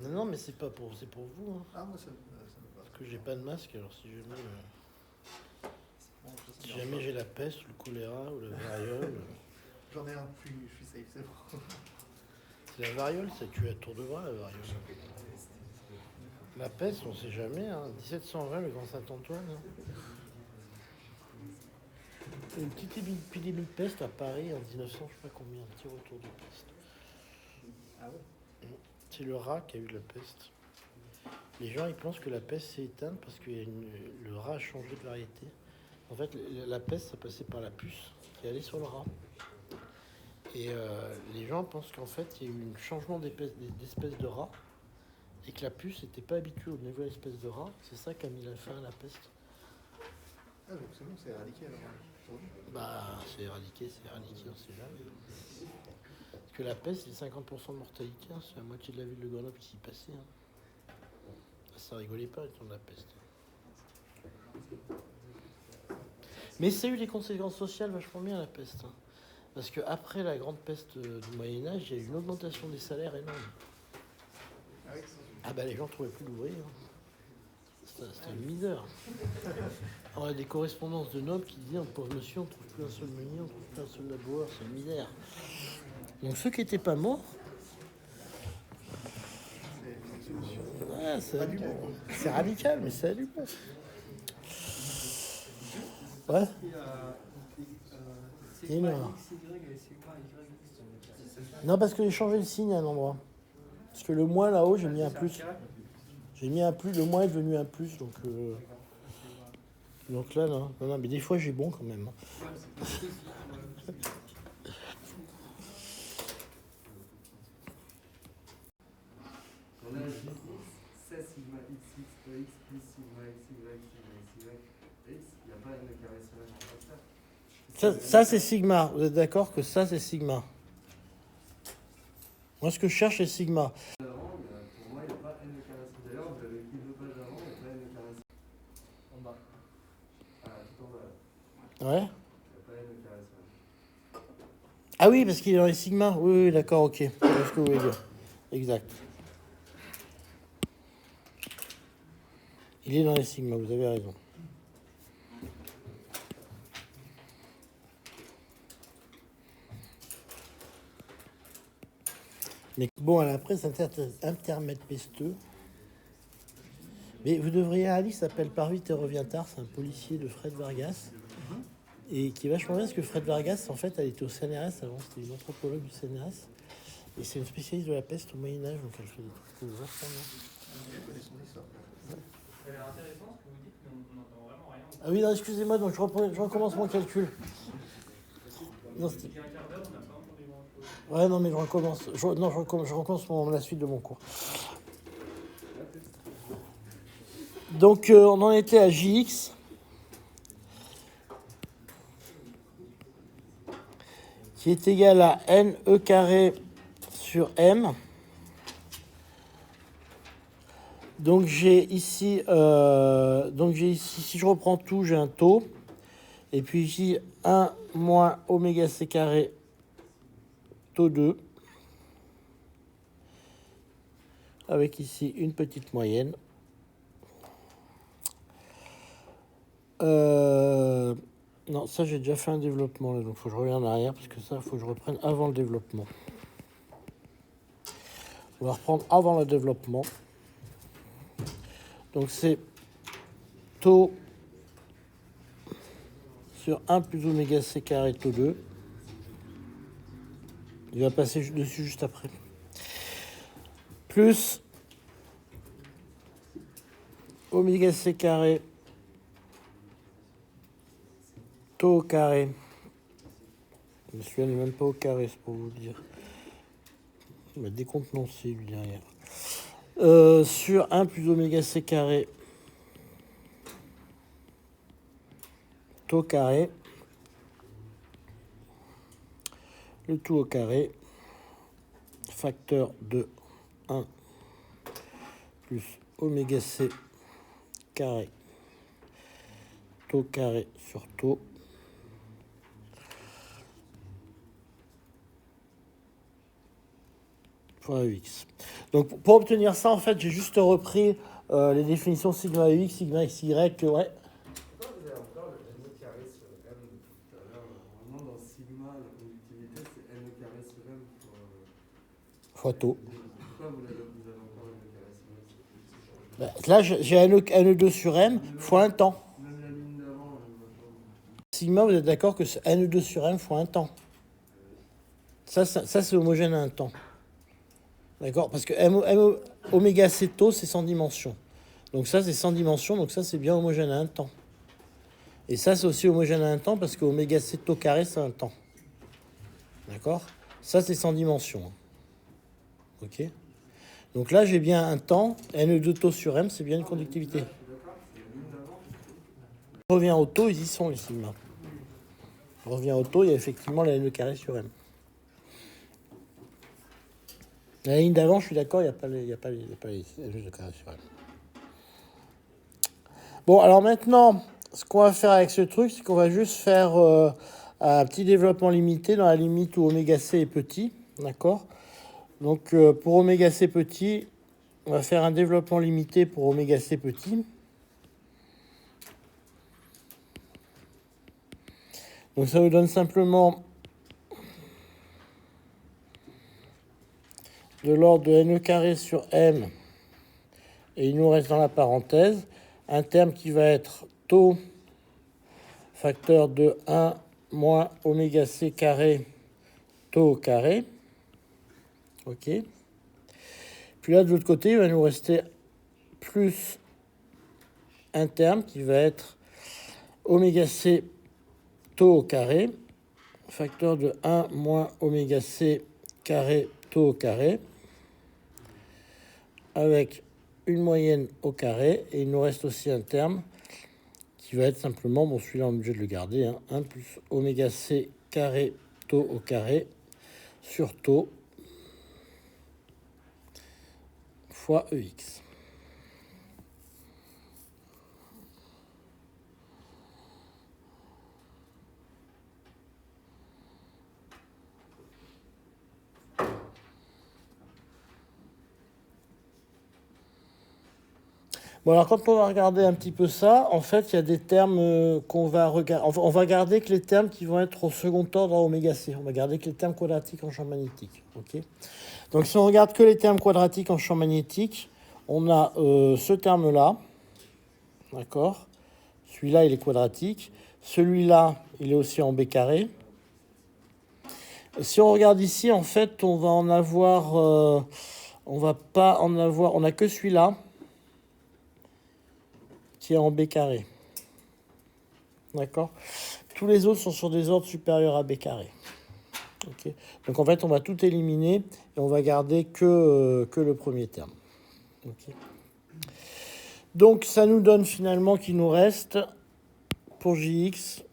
Non, non, mais c'est pas pour, c'est pour vous. Hein. Ah, moi, ça me va. Parce que j'ai pas de masque, alors si jamais, Bon, si jamais j'ai la peste, le choléra ou la variole. J'en ai un, je suis safe, c'est bon. C'est la variole, ça tue à tour de bras, la variole. La peste, on sait jamais. Hein. 1720, le grand Saint-Antoine. Hein. Une petite épidémie de peste à Paris en 1900, je sais pas combien, un petit retour de peste. Ah ouais? C'est le rat qui a eu la peste. Les gens, ils pensent que la peste s'est éteinte parce que le rat a changé de variété. En fait, la peste, ça passait par la puce qui allait sur le rat. Et les gens pensent qu'en fait, il y a eu un changement d'espèce de rat et que la puce n'était pas habituée aux nouvelles espèces de rat. C'est ça qui a mis la fin à la peste. Ah, donc c'est bon, c'est éradiqué alors. Bah, c'est éradiqué, on sait jamais. Parce que la peste, c'est 50% de mortalité. Hein. C'est la moitié de la ville de Grenoble qui s'y passait. Hein. Ça rigolait pas, le temps de la peste. Mais ça a eu des conséquences sociales vachement bien, la peste. Hein. Parce qu'après la grande peste du Moyen-Âge, il y a eu une augmentation des salaires énorme. Ah oui? Ah bah les gens ne trouvaient plus d'ouvriers. Hein. C'était une misère. Alors, il y a des correspondances de nobles qui disaient, pauvre monsieur, on ne trouve plus un seul meunier, on ne trouve plus un seul laboureur, c'est une misère. Donc ceux qui n'étaient pas morts, c'est radical. C'est radical, mais c'est du bon. Ouais. Et non. Non, parce que j'ai changé le signe à un endroit. Parce que le moins là-haut, j'ai mis un plus. J'ai mis un plus, le moins est devenu un plus, donc là, non. Non, mais des fois, j'ai bon quand même. On a Jx, c'est sigma xx, ex plus sigma xy, sigma xy, x, il n'y a pas n carré sur n en fait. Ça c'est sigma. Vous êtes d'accord que ça, c'est sigma? Moi, ce que je cherche, c'est sigma. Pour moi, il n'y a pas n carré sur. D'ailleurs, vous avez écrit deux pages avant, il n'y a pas n carré sur. En bas. Ah, tout en bas. Ouais. Il n'y a pas n carré sur. Ah oui, parce qu'il est dans les sigma. Oui, d'accord, ok. Je vois ce que vous voulez dire. Exact. Il est dans les sigma, vous avez raison. Mais bon, après, c'est intermède pesteux. Mais vous devriez, Alice s'appelle Pars vite et revient tard, c'est un policier de Fred Vargas. Et qui est vachement bien, parce que Fred Vargas, en fait, elle était au CNRS avant, c'était une anthropologue du CNRS. Et c'est une spécialiste de la peste au Moyen-Âge, donc elle fait des trucs vachement bien. Ça a l'air intéressant ce que vous dites, mais on n'entend vraiment rien. Ah oui, non, excusez-moi, donc je recommence mon calcul. Non, Depuis un quart d'heure, on n'a pas entendu grand-chose. ouais, non, mais je recommence. Je recommence la suite de mon cours. Donc, on en était à JX. Qui est égal à NE carré sur M. Donc j'ai ici, si je reprends tout, j'ai un taux. Et puis ici, 1 moins oméga c carré, taux 2. Avec ici une petite moyenne. Non, ça j'ai déjà fait un développement là, donc il faut que je revienne en arrière parce que ça, il faut que je reprenne avant le développement. On va reprendre avant le développement. Donc c'est taux sur 1 plus oméga c carré taux 2. Il va passer dessus juste après. Plus oméga c carré taux au carré. Je me souviens même pas au carré, c'est pour vous dire. Il m'a décontenancé lui derrière. Sur 1 plus oméga c carré taux carré. Le tout au carré. Facteur de 1 plus oméga c carré taux carré sur taux fois EX. Donc pour obtenir ça, en fait, j'ai juste repris les définitions sigma EX, sigma XY, ouais. Pourquoi vous avez encore le n carré sur m depuis tout à l'heure? Normalement, dans sigma, la conductivité, c'est n carré sur m Fois taux. Pourquoi vous avez encore n carré sur m? Ben, là, j'ai NE2 sur M fois un temps. Même la ligne d'avant, Sigma, vous êtes d'accord que c'est NE2 sur M fois un temps. Ça c'est homogène à un temps. D'accord? Parce que oméga C taux, c'est sans dimension. Donc ça, c'est sans dimension, donc ça, c'est bien homogène à un temps. Et ça, c'est aussi homogène à un temps parce que oméga C taux carré, c'est un temps. D'accord? Ça, c'est sans dimension. Ok? Donc là, j'ai bien un temps. NE2 taux sur M, c'est bien une conductivité. Je reviens au taux, ils y sont, les sigma. Je reviens au taux, il y a effectivement la NE carré sur M. La ligne d'avant, je suis d'accord, il n'y a pas les NE carré sur M. Bon, alors maintenant, ce qu'on va faire avec ce truc, c'est qu'on va juste faire un petit développement limité dans la limite où oméga C est petit. D'accord? Donc, pour oméga C petit, on va faire un développement limité pour oméga C petit. Donc, ça nous donne simplement de l'ordre de NE carré sur M. Et il nous reste dans la parenthèse un terme qui va être taux facteur de 1 moins oméga C carré taux au carré. OK. Puis là, de l'autre côté, il va nous rester plus un terme qui va être oméga C taux au carré, facteur de 1 moins oméga C carré taux au carré, avec une moyenne au carré, et il nous reste aussi un terme qui va être simplement, bon celui-là on est obligé de le garder, hein, 1 plus oméga C carré taux au carré sur taux fois EX. Bon, alors quand on va regarder un petit peu ça, en fait, il y a des termes qu'on va regarder. On va garder que les termes qui vont être au second ordre à oméga C. On va garder que les termes quadratiques en champ magnétique. Ok. Donc, si on regarde que les termes quadratiques en champ magnétique, on a ce terme-là. D'accord. Celui-là, il est quadratique. Celui-là, il est aussi en B carré. Si on regarde ici, en fait, on va en avoir... on va pas en avoir... On n'a que celui-là qui est en B carré. D'accord? Tous les autres sont sur des ordres supérieurs à B carré. Okay. Donc en fait, on va tout éliminer et on va garder que le premier terme. Okay. Donc ça nous donne finalement qu'il nous reste, pour JX,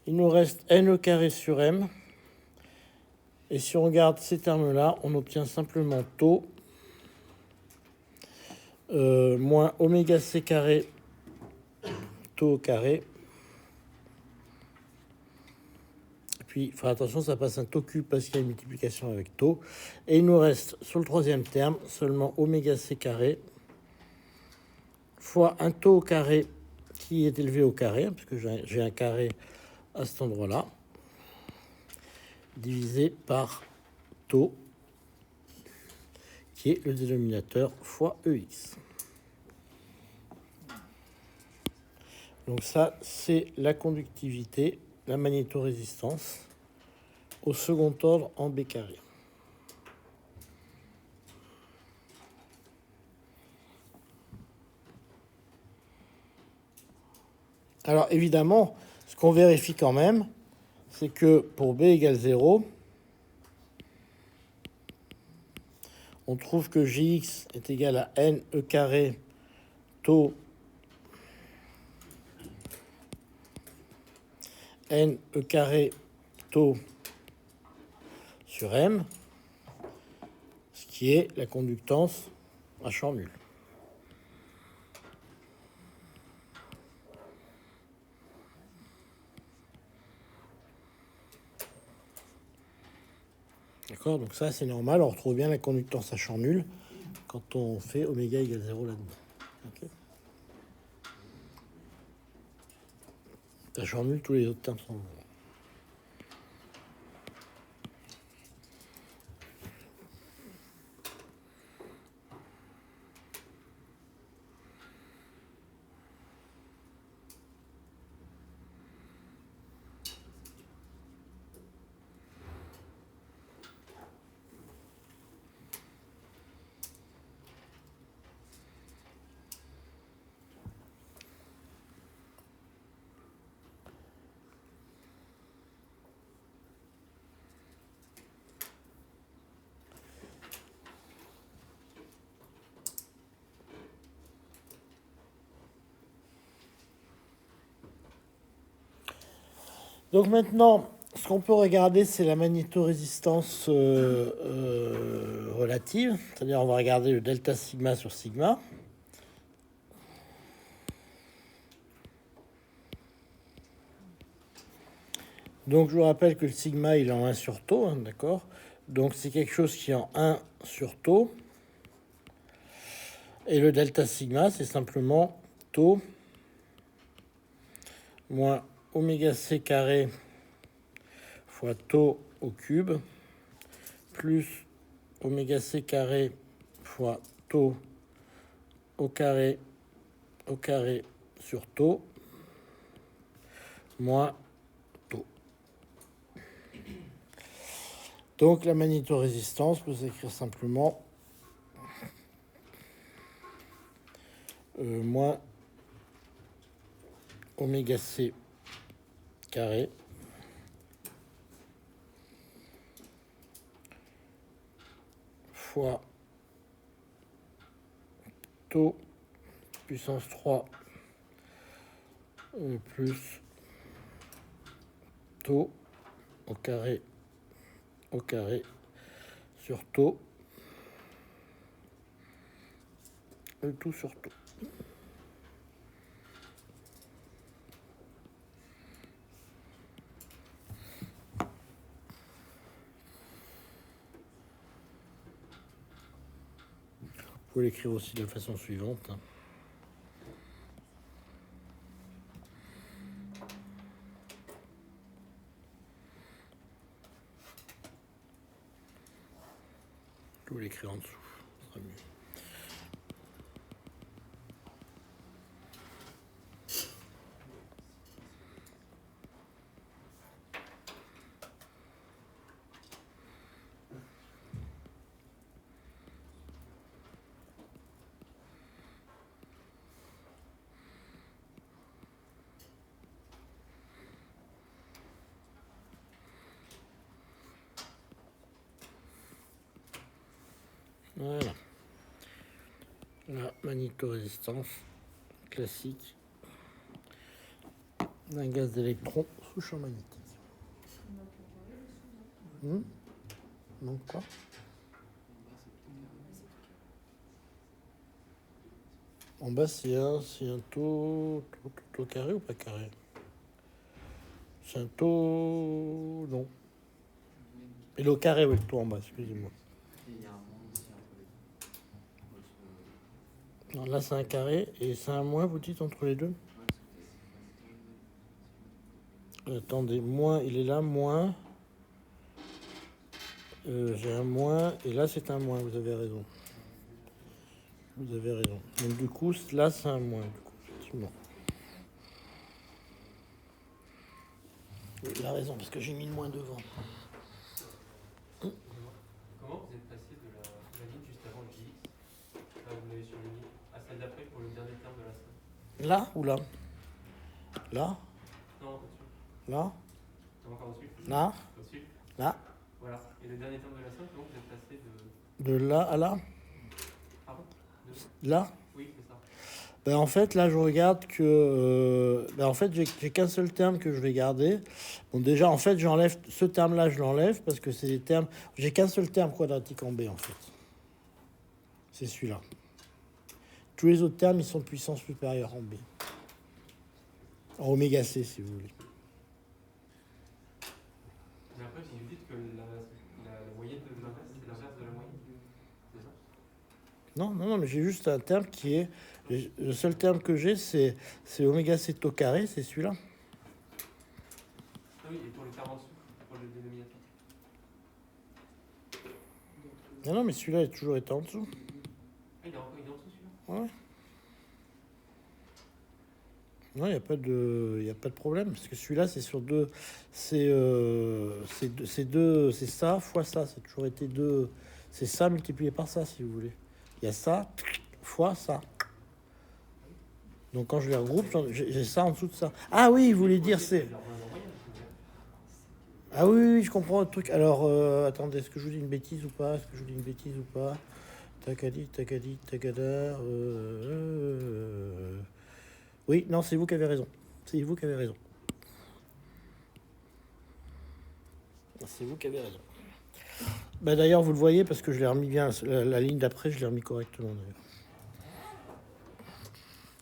il nous reste NE carré sur M. Et si on regarde ces termes-là, on obtient simplement taux moins oméga C carré taux au carré. Puis, il faut attention, ça passe un taux cube parce qu'il y a une multiplication avec taux. Et il nous reste, sur le troisième terme, seulement oméga C carré fois un taux au carré qui est élevé au carré, parce que j'ai un carré à cet endroit-là, divisé par taux, qui est le dénominateur fois EX. Donc ça, c'est la conductivité, la magnétorésistance au second ordre en B carré. Alors évidemment, ce qu'on vérifie quand même, c'est que pour B égale 0, on trouve que Jx est égal à NE carré taux NE carré taux sur M, ce qui est la conductance à champ nul. D'accord, donc ça c'est normal, on retrouve bien la conductance à champ nul quand on fait oméga égale 0 là-dedans. Ok. À champ nul, tous les autres termes sont bons. Donc maintenant, ce qu'on peut regarder, c'est la magnétorésistance relative. C'est-à-dire, on va regarder le delta sigma sur sigma. Donc, je vous rappelle que le sigma, il est en 1 sur tau, hein, d'accord? Donc, c'est quelque chose qui est en 1 sur tau. Et le delta sigma, c'est simplement tau moins oméga c carré fois tau au cube plus oméga c carré fois tau au carré sur tau moins tau. Donc la magnétorésistance peut s'écrire simplement moins oméga c carré fois tau puissance 3 plus tau au carré sur tau, le tout sur tau. Vous pouvez l'écrire aussi de la façon suivante. Je vais l'écrire en dessous, ce sera mieux. Voilà. La magnétorésistance classique d'un gaz d'électrons sous champ magnétique. Non, quoi? En bas, c'est un taux carré ou pas carré? C'est un taux... Non. Et le carré, oui, le taux en bas, excusez-moi. Non, là, c'est un carré et c'est un moins, vous dites, entre les deux? Attendez, moins, il est là, moins. J'ai un moins, et là, c'est un moins, vous avez raison. Vous avez raison. Donc, du coup, là, c'est un moins, du coup, effectivement. Il a raison, parce que j'ai mis le moins devant. Comment vous êtes passé de la ligne juste avant le GX, là vous l'avez surligné, à celle d'après pour le dernier terme de la somme? Là ou là? Là? Non, au-dessus. Là? Non, encore au-dessus. Là? Au-dessus. Là? Voilà. Et le dernier terme de la somme, comment vous êtes passé de... De là à là? Pardon? Là? Oui, c'est ça. Ben, en fait, là, je regarde que... en fait, j'ai qu'un seul terme que je vais garder. Bon, déjà, en fait, j'enlève... Ce terme-là, je l'enlève parce que c'est des termes... J'ai qu'un seul terme quadratique en B, en fait. C'est celui-là. Tous les autres termes, ils sont de puissance supérieure en B. En oméga C, si vous voulez. Mais après, si vous dites que la moyenne de Non, mais j'ai juste un terme qui est... Le seul terme que j'ai, c'est oméga C au carré, c'est celui-là. Ah oui, et pour le quart en dessous, pour le dénominateur. Non, mais celui-là, il a toujours été en dessous. Ah, il est en dessous celui-là. Ouais. Non, il n'y a pas de problème, parce que celui-là, c'est sur deux... C'est ça fois ça. C'est toujours été deux... C'est ça multiplié par ça, si vous voulez. Il y a ça fois ça. Donc quand je les regroupe, j'ai ça en dessous de ça. Ah oui, vous voulez dire c'est... Ah oui, je comprends le truc. Alors, attendez, est-ce que je vous dis une bêtise ou pas? Takadi, takada... Oui, non, c'est vous qui avez raison. C'est vous qui avez raison. Bah, d'ailleurs, vous le voyez parce que je l'ai remis bien. La ligne d'après, je l'ai remis correctement. D'ailleurs.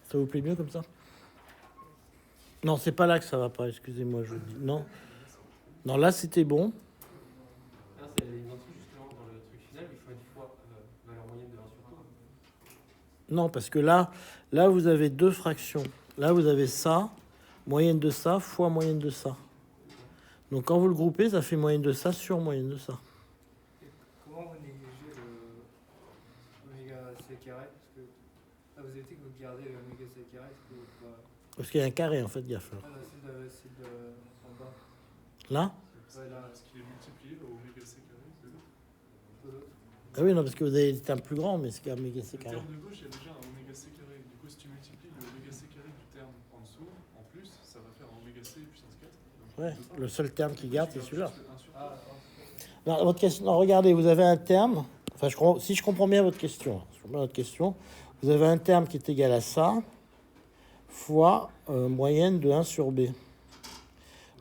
Ça vous plaît mieux comme ça? Non, c'est pas là que ça va pas. Excusez-moi, je vous dis. Non, là, c'était bon. Ah, c'est la ligne en dessous, justement, dans le truc final, il faut une fois valeur moyenne de 1 sur 2. Non, parce que là, vous avez deux fractions. Là, vous avez ça, moyenne de ça, fois moyenne de ça. Donc, quand vous le groupez, ça fait moyenne de ça sur moyenne de ça. Comment vous négligez le oméga C carré? Parce que là, vous avez dit que vous gardez le oméga C carré. Est-ce que vous pas... Parce qu'il y a un carré, en fait, gaffe. Ah, non, c'est de en bas. Là? Ouais, là. Parce qu'il est multiplié au oméga C carré de l'autre. Ah oui, non, parce que vous avez des termes plus grands, mais c'est quand même oméga C Le carré. terme de gauche, il y a déjà un oméga C carré. Du coup, si tu multiplies le oméga C carré du terme en dessous, en plus, ça va faire un oméga C puissance 4. Ouais, le seul terme qui garde, c'est celui-là. Ah, Non, votre question, non, regardez, vous avez un terme. Enfin, si je comprends bien votre question, vous avez un terme qui est égal à ça fois moyenne de 1 sur B.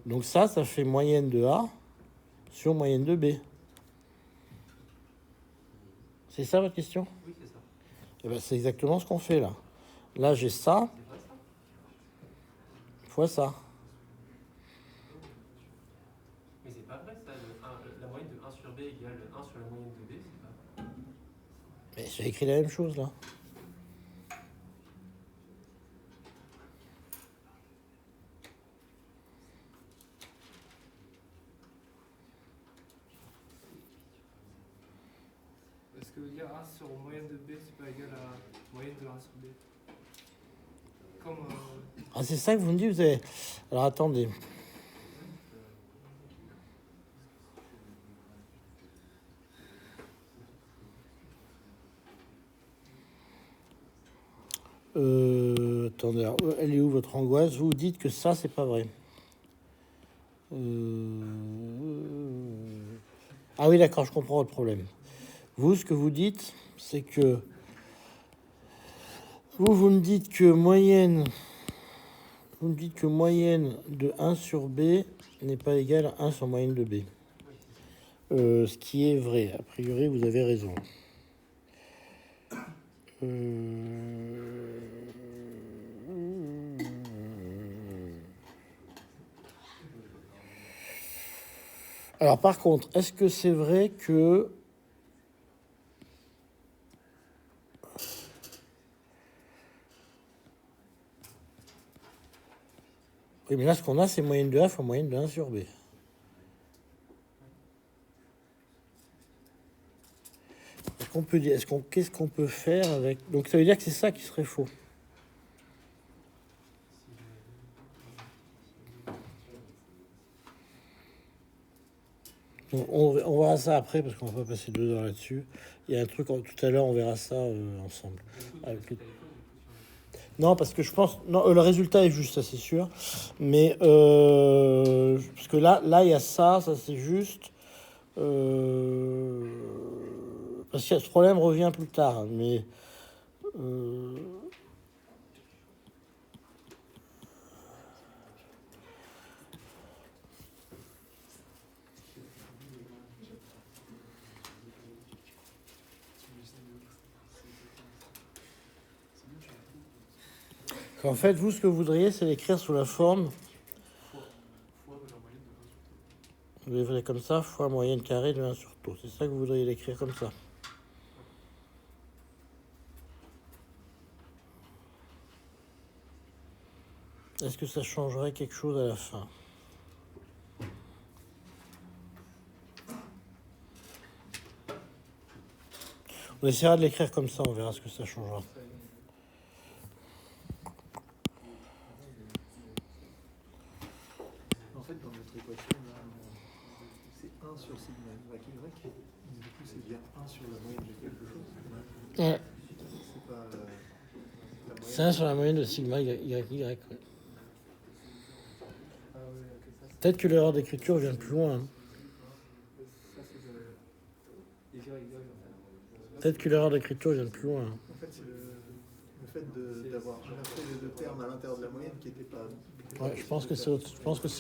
Donc ça fait moyenne de A sur moyenne de B. C'est ça votre question? Oui, c'est ça. Eh ben, c'est exactement ce qu'on fait là. Là, j'ai ça C'est pas ça. fois ça. Mais c'est pas vrai, ça. La moyenne de 1 sur B égale 1 sur la moyenne de B, c'est pas vrai. Mais j'ai écrit la même chose là. est-ce que vous dire 1 sur moyenne de B, c'est pas égal à moyenne de 1 sur B? Comme... Ah, c'est ça que vous me dites, vous avez... Alors attendez. Attendez, alors, elle est où votre angoisse? Vous dites que ça, c'est pas vrai. Ah oui, d'accord, je comprends votre problème. Vous, ce que vous dites, c'est que vous me dites que moyenne de 1 sur B n'est pas égale à 1 sur moyenne de B. Ce qui est vrai. A priori, vous avez raison. Alors, par contre, est-ce que c'est vrai que... Oui, mais là, ce qu'on a, c'est moyenne de A fois moyenne de 1 sur B. Qu'on peut dire, qu'est-ce qu'on peut faire avec... Donc ça veut dire que c'est ça qui serait faux. Donc, on verra ça après parce qu'on va pas passer 2 heures là-dessus. Il y a un truc tout à l'heure, on verra ça ensemble. Non, parce que je pense... Non, le résultat est juste, ça c'est sûr. Mais... parce que là, il y a ça c'est juste... parce que ce problème revient plus tard, mais en fait, vous, ce que vous voudriez, c'est l'écrire sous la forme. Vous l'écrivez comme ça, fois moyenne carrée de 1 sur taux. C'est ça que vous voudriez l'écrire comme ça. Est-ce que ça changerait quelque chose à la fin? On essaiera de l'écrire comme ça, on verra ce que ça changera. En fait, dans notre équation, là, c'est 1 sur sigma y, y. Du coup, c'est bien 1 sur la moyenne de quelque chose. Ouais. C'est pas la moyenne. C'est 1 sur la moyenne de sigma y. Ouais. Ah ouais, ok, ça c'est. Peut-être que l'erreur d'écriture vient de plus loin. Hein. Ça c'est de. Y, en fait. Peut-être que l'erreur d'écriture vient de plus loin. Hein. En fait, c'est le fait d'avoir inversé les deux termes à l'intérieur de la moyenne qui n'était pas. Ouais, je pense que c'est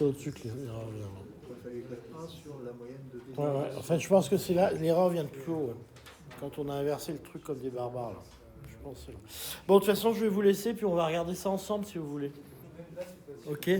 au-dessus que l'erreur vient. Il fallait écrire 1 sur la moyenne de. Ouais. En fait, je pense que c'est là, l'erreur vient de plus haut. Ouais. Quand on a inversé le truc comme des barbares, là. Je pense que c'est là. Bon, de toute façon, je vais vous laisser, puis on va regarder ça ensemble si vous voulez. Ok.